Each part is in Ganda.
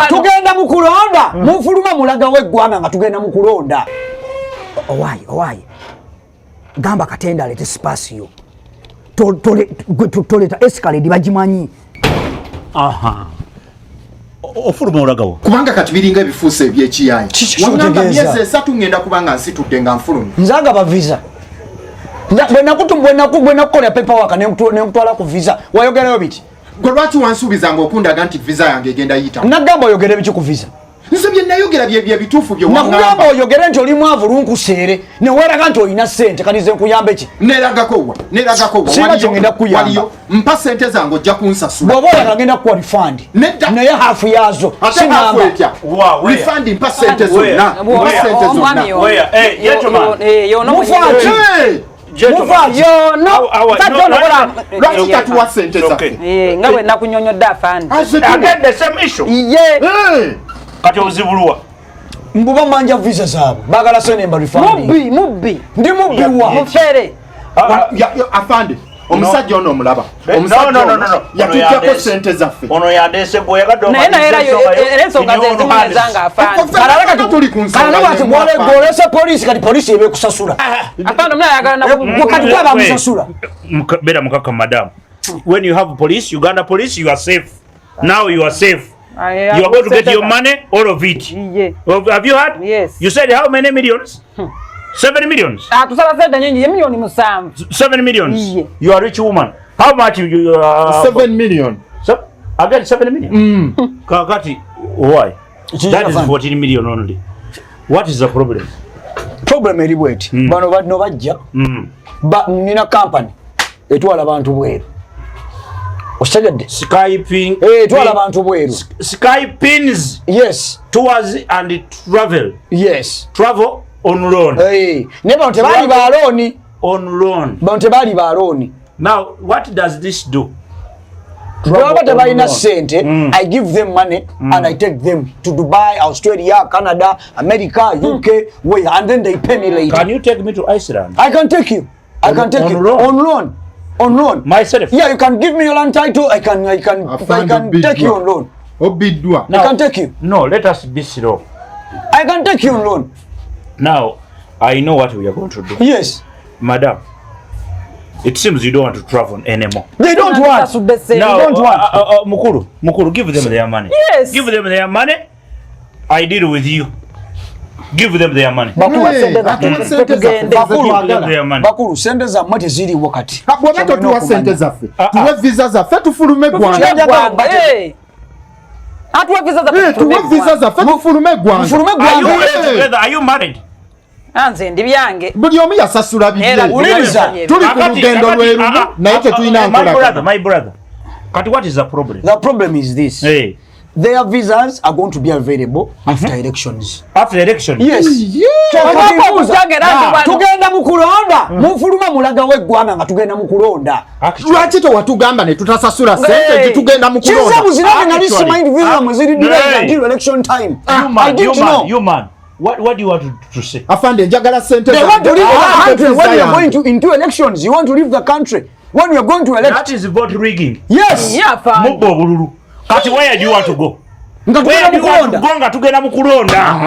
tugenda mu kulonda mufuluma mulaga weggwanga nga tugenda mu kulonda owayi gamba Katenda alete spasio toleta escalade bagimanyi ofuluma olagawo kubanga kati biringa ebifuusa ebyekiyayi wangamba myezi 3 ngenda kubanga nsitudde nga nfulumye nzaga ba visa bwe nakukola paperwork nekutwala ku visa wayogerayo biti gwe lwaki wansuubizanga okundaga nti visa yange egenda yita nagamba oyogere biki ku visa nze bye nayogera bye bituufu bye nakugamba oyogere nti oli mwavu lunkuseere neweraga nti olina ssente kanize nkuyambe ki neragako wa sina kyengenda kukuyamba mpa ssente zange ojja kunsasula bw'oba olaga ngenda kukuwa refund naye hafu yazo sinamba refund mpa ssente zonna nga bwe nakunyonyodde afandi kati ozibulwa mbuba manja visa zaabwe bagala senemba refund mubbi ndi mubbi wa mufere afande omusajja ono omulaba yatutyako ssente zaffe ono yandese naye era ensonga zezimunezanga afandi tuli ku nsangagolese polisi kati polisi ebekusasula afandi kati kwabamusasula beera mukaka madam when you have police Uganda police you are safe now you are safe you are going to get your money all of it have you heard yes you said how many millions 7 millions atusala sente nyingi milioni 7 7 millions you are a rich woman how much you 7 million again 7 million kakati why that is 14 million only what is the problem eri bweti bano no bajja nina company etwala abantu bweru oshagadde skyping twala abantu bweru skypins yes tours and travel yes travel on loan ne bano tebali ba loan on loan bano tebali ba loan now what does this do Baba tabayina sente I give them money and I take them to Dubai, Australia, Canada, America, UK and then they pay me later. Can you take me to Iceland? I can take you on loan myself. Yeah, you can give me your land title. I can take you on loan. Obidwa. I can take you. No, let us be slow. I can take you on loan. Now, I know what we are going to do. Yes. Madam, it seems you don't want to travel anymore. They don't want. Now, they don't want. Mukuru, give them their money. Yes. Give them their money. I deal with you. Give them their money. Bakulu sente za mate ziri wakati. Bw'abato tuwa sente zaffe. Tuwe visa zaffe tufulume Gwanga. Atuwe visa zaffe. Tuwe visa zaffe tufulume Gwanga. Are you married? Anze ndi byange. Buli omu yasasula bibye. Uliriza. Tuli ku lugendo lwerumu naye tetulina nkola. My brother. Kati what is the problem? The problem is this. Hey. Their visas are going to be available after elections. After elections? Yes. Tugenda mu kulonda. Mufuluma mulaga weggwanga nga tugenda mu kulonda. Lwaki tewatugamba ne tutasasula sente tugenda mu kulonda? Chiza muzina nga lisi mind visa mweziri delay until election time. You man. What do you want to say? Afande njagala sente. They want to leave the country when you are going into elections. You want to leave the country when you are going to elect. That is vote rigging. Yes. Yeah, fine. Mubo bululu. Kati where do you want to go? Where do you want to go? Nga tugenda mu kulonda.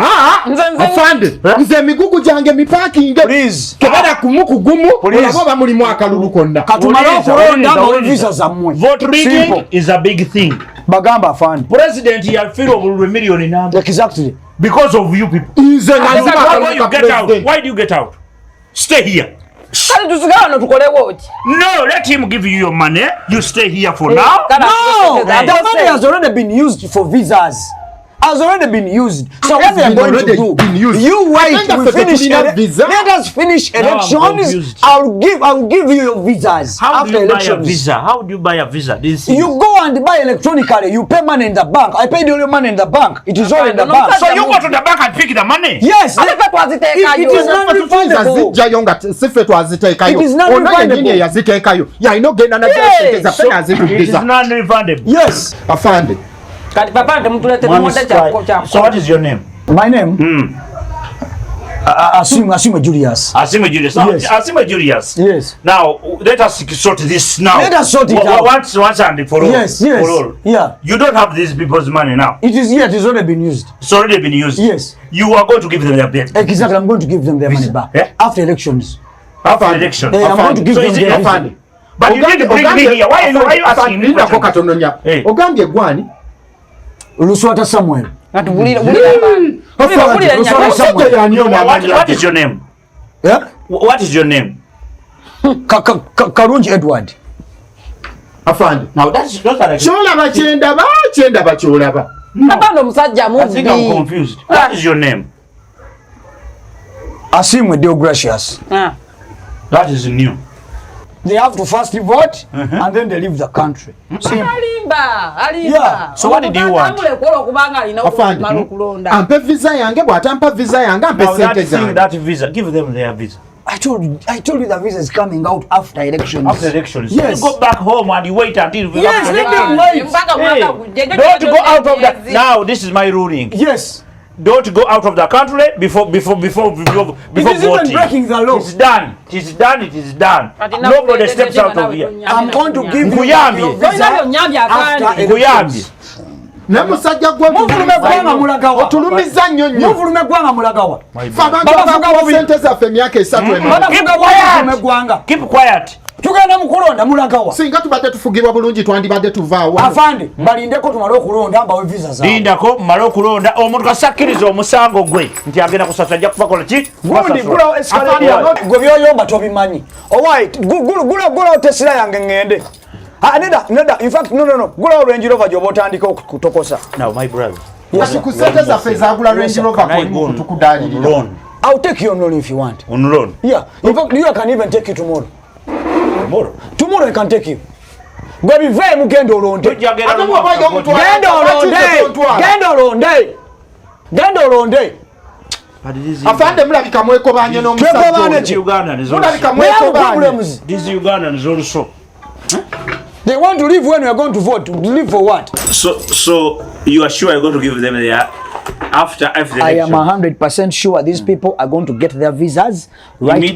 Afande, nze migugu jange mipakinge. Please. Kebada kumuku gumu. Olabo bamuli mwaka lulu konna. Katumala kulonda mu visa za mmwe. Vote rigging is a big thing. Bagamba afande. President yafiro bululu million number. Exactly. Because of you people. Why do you get out? Stay here. No, let him give you your money. You stay here for now. No, the money has already been used for visas. Has already been used. So what we are going to do? You wait. We finish. Let us finish elections. I'll give you your visas. How do you buy a visa? How do you buy a visa? You go and buy electronically. You pay money in the bank. I paid all your money in the bank. It is all in the bank. So you go to the bank and pick the money? Yes. It is not refundable. It is not refundable. It is not refundable. Yes. Afande. So what is your name? My name? Assume Julius. Assume Julius. Yes. Assume Julius. Yes. Now let us sort this now. Let us sort it out. Once and for all. Yes. For all. Yeah. You don't have these people's money now. It is yet. It's already been used. It's already been used. Yes. You are going to give them their debt. Exactly. I'm going to give them their money back after elections. After elections. I'm going to give them their money. But you need to bring me here. Why are you asking me? Ogambye gwani? Luswata Samuel. What is your name? Yeah? What is your name? Karunji Edward. Afande. Now that's not like Cholaba chendaba cholaba. I think I'm confused. What is your name? Asimwe Deogracious. That is new. They have to first vote and then they leave the country. Yeah. So what did you want? Ampe visa yange bwatampa visa yange ampe sente zange. That visa, give them their visa. I told you the visa is coming out after elections. After elections. Yes. You go back home and you wait until Yes, let them wait. Don't go out of that. Now this is my ruling. Yes. Don't go out of the country before It is voting. even breaking the law. It's done. It is done. It is done. Nobody steps out of here. I'm going to give you Nkuyambye. visa after elections. Namusajja gwe Muvulume gwanga mulagawa. Otulumiza nnyo nnyo. Muvulume gwanga mulagawa. Abantu abafuga sente zaffe emyaka 3 Keep quiet. Tugenda mu kulonda mulagawa. Singa tubadde tufugibwa bulungi twandibadde tuvaawo. Afande balindeko tumale okulonda mbawe visa zaabwe. Lindako mmale okulonda omuntu kasakkiriza omusango gwe nti agenda kusasula ajja kufakola ki? Gundi gula escalator gwe byoyomba tobimanyi. Alright, gula Tesla yange ngende. Neda, in fact, no. Gula Range Rover jobo tandika okutokosa. Now, my brother. Yes, ku sente zaffe zagula Range Rover ko tukudaalirira. Loan. I'll take you on loan if you want. On loan? Yeah. In fact, you can even take you tomorrow. Tomorrow? Tomorrow I can take you. Gwe bive mugenda olonde. Genda olonde. Afande mulabika mwekobanye n'omusajja Uganda is mulabika mwekobanye. This Uganda is also. They want to leave when we are going to vote. To leave for what? So you are sure you're going to give them their after the election? I am 100% sure these people are going to get their visas right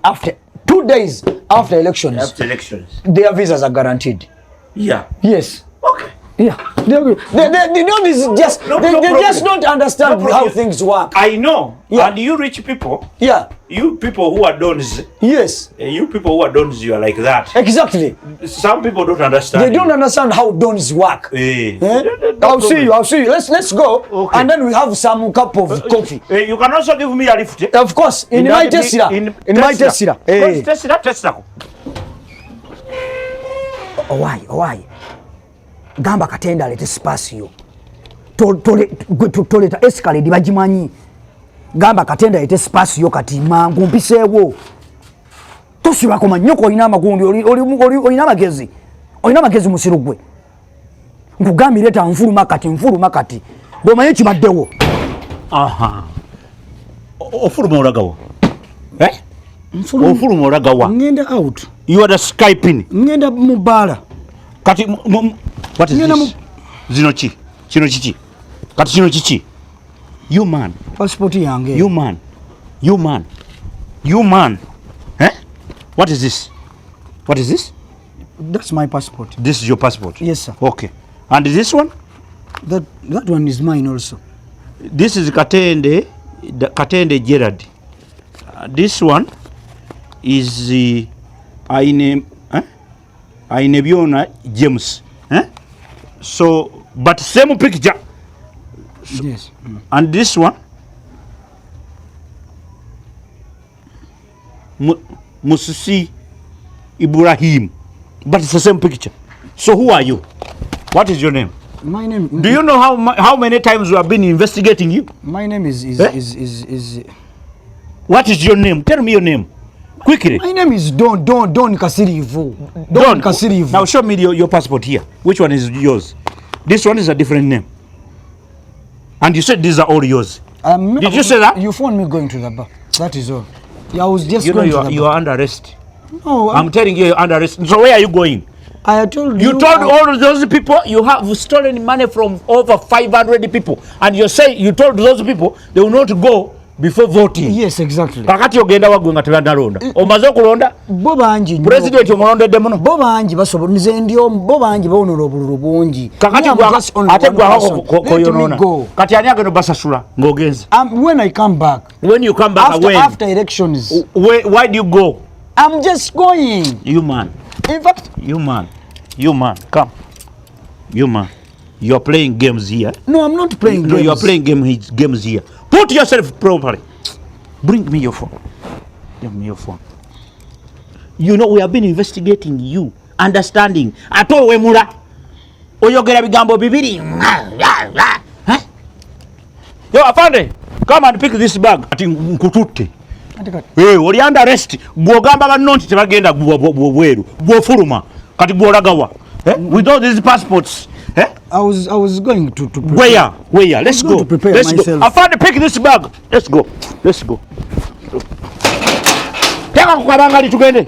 after 2 days after elections. After elections. Their visas are guaranteed. Yeah. Yes. Okay. Yeah. They know this is just they just don't understand how things work. I know. Yeah. And you rich people. Yeah. You people who are dons. Yes. You people who are dons, you are like that. Exactly. Some people don't understand. They don't understand how dons work. I'll see you. Let's go. Okay. And then we have some cup of coffee. You can also give me a lift. Of course. In my Tesla. In my Tesla. Tesla. Why? Gamba katenda alete spasio. Toleta escalade bagimanyi. Gamba katenda alete spasio kati mangu mpisewo. Tosibako manyoko olina amagundi olina magezi. Olina magezi musirugwe. Nkugamba leta nfuluma kati. Bomanyi kibaddewo. Aha. Ofuluma olagawo. Ofuluma olagawa. Ngenda out. You are the Skyping. Ngenda mubala. Kati what is this? Kino chichi. Kati kino chichi. You man. Passport yange. You man. Eh? What is this? That's my passport. This is your passport? Yes, sir. Okay. And this one? That one is mine also. This is Katende Gerard. This one is Ainebiona James. So, but same picture. Yes. And this one, Mususi Ibrahim. But it's the same picture. So who are you? What is your name? My name. Do you know how many times we have been investigating you? My name is What is your name? Tell me your name. Quickly. My name is Don Kasirivu. Don Kasirivu. Now show me your passport here. Which one is yours? This one is a different name. And you said these are all yours. Did you say that? You phoned me going to the bar. That is all. Yeah, I was just going to the bar. You are under arrest. No, I'm telling you, you're under arrest. So where are you going? I told you. You told all those people you have stolen money from over 500 people. And you say you told those people they will not go before voting. Yes, exactly. Kakati ogenda wagwe nga tebanalonda. Omaze okulonda? Bo bangi nnyo. President omulondedde muno. Bo bangi basobola nze ndi bo bangi bawonera obululu bungi. Kakati ate koyonoona. Kati ani agenda basasula ng'ogenze? When I come back. When you come back after elections. Why do you go? I'm just going. You man. In fact, you man, come. You man, you are playing games here. No, I'm not playing games. No, you are playing games here. Put yourself properly. Bring me your phone. Give me your phone. You know we have been investigating you, understanding. Ato wemula. Oyogera bigambo bibiri. Huh? Yo, Afande, come and pick this bag. Ati nkututte. Oli under arrest. Bwogamba banno nti tebagenda bweru. Bwofuluma. Kati bwolagawa. With all these passports. I was going to prepare. Where? Let's go. To prepare Let's myself. go. Afande, pick this bag. Let's go. Teka kukabangali tugende.